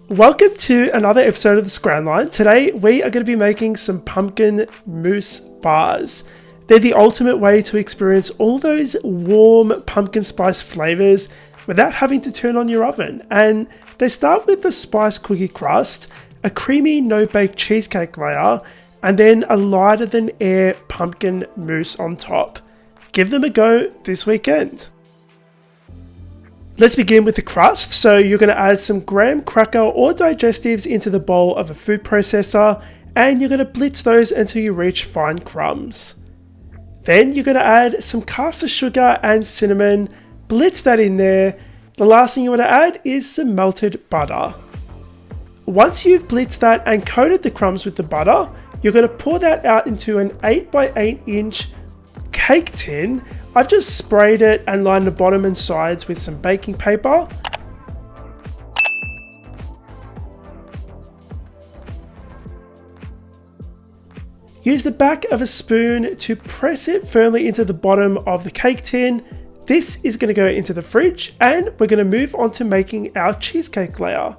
Welcome to another episode of the Scran Line. Today we are going to be making some pumpkin mousse bars. They're the ultimate way to experience all those warm pumpkin spice flavors without having to turn on your oven. And they start with the spice cookie crust, a creamy no-bake cheesecake layer, and then a lighter than air pumpkin mousse on top. Give them a go this weekend. Let's begin with the crust. So you're going to add some graham cracker or digestives into the bowl of a food processor, and you're going to blitz those until you reach fine crumbs. Then you're going to add some caster sugar and cinnamon, blitz that in there. The last thing you want to add is some melted butter. Once you've blitzed that and coated the crumbs with the butter, you're going to pour that out into an 8x8 inch cake tin. I've just sprayed it and lined the bottom and sides with some baking paper. Use the back of a spoon to press it firmly into the bottom of the cake tin. This is going to go into the fridge, and we're going to move on to making our cheesecake layer.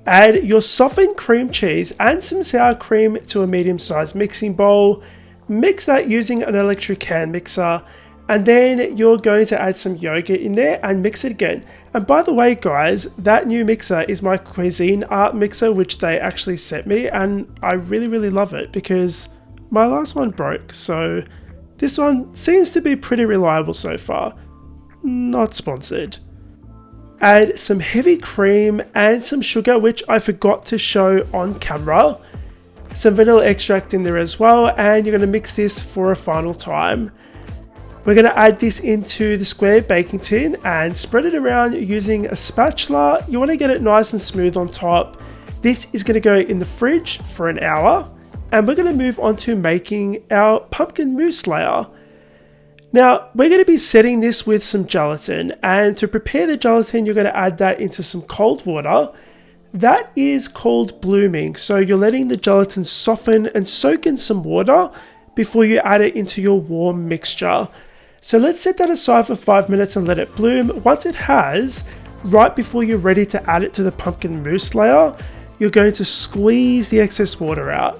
Add your softened cream cheese and some sour cream to a medium-sized mixing bowl. Mix that using an electric hand mixer, and then you're going to add some yogurt in there and mix it again. And by the way guys, that new mixer is my Cuisinart mixer, which they actually sent me, and I really love it because my last one broke, so this one seems to be pretty reliable so far. Not sponsored. Add some heavy cream and some sugar, which I forgot to show on camera. Some vanilla extract in there as well, and you're going to mix this for a final time. We're going to add this into the square baking tin and spread it around using a spatula. You want to get it nice and smooth on top. This is going to go in the fridge for an hour, and we're going to move on to making our pumpkin mousse layer. Now, we're going to be setting this with some gelatin, and to prepare the gelatin, you're going to add that into some cold water. That is called blooming, so you're letting the gelatin soften and soak in some water before you add it into your warm mixture. So let's set that aside for 5 minutes and let it bloom. Once it has, right before you're ready to add it to the pumpkin mousse layer, you're going to squeeze the excess water out.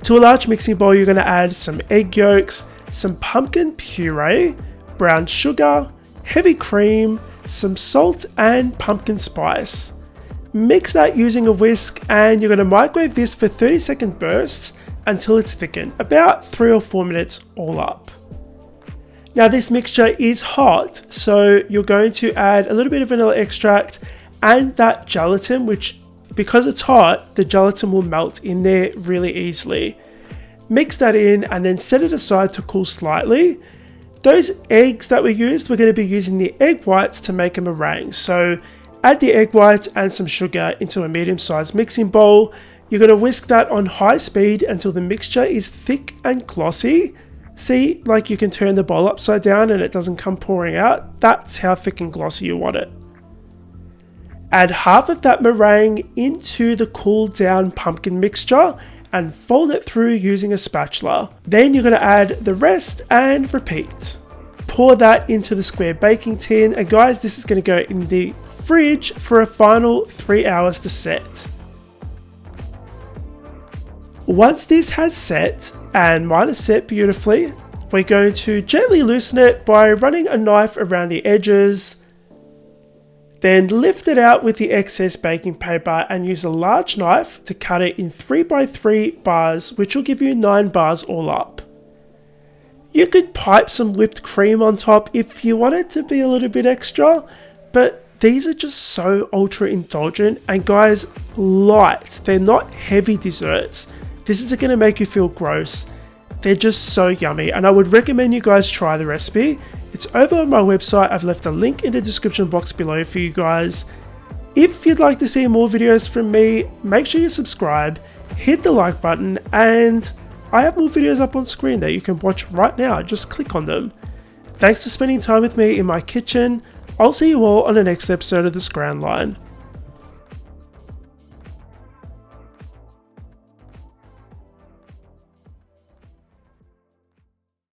To a large mixing bowl, you're going to add some egg yolks, some pumpkin puree, brown sugar, heavy cream, some salt, and pumpkin spice. Mix that using a whisk, and you're going to microwave this for 30-second bursts until it's thickened, about 3 or 4 minutes all up. Now this mixture is hot, so you're going to add a little bit of vanilla extract and that gelatin, which because it's hot, the gelatin will melt in there really easily. Mix that in and then set it aside to cool slightly. Those eggs that we used, we're going to be using the egg whites to make a meringue. So add the egg whites and some sugar into a medium-sized mixing bowl. You're going to whisk that on high speed until the mixture is thick and glossy. See, like you can turn the bowl upside down and it doesn't come pouring out. That's how thick and glossy you want it. Add half of that meringue into the cooled down pumpkin mixture and fold it through using a spatula. Then you're going to add the rest and repeat. Pour that into the square baking tin, and guys, this is going to go in the fridge for a final 3 hours to set. Once this has set, and mine is set beautifully, we're going to gently loosen it by running a knife around the edges. Then lift it out with the excess baking paper and use a large knife to cut it in 3x3 bars, which will give you 9 bars all up. You could pipe some whipped cream on top if you want it to be a little bit extra, but these are just so ultra indulgent and guys, light. They're not heavy desserts. This isn't going to make you feel gross. They're just so yummy, and I would recommend you guys try the recipe. It's over on my website. I've left a link in the description box below for you guys. If you'd like to see more videos from me, make sure you subscribe, hit the like button, and I have more videos up on screen that you can watch right now. Just click on them. Thanks for spending time with me in my kitchen. I'll see you all on the next episode of the Scran Line.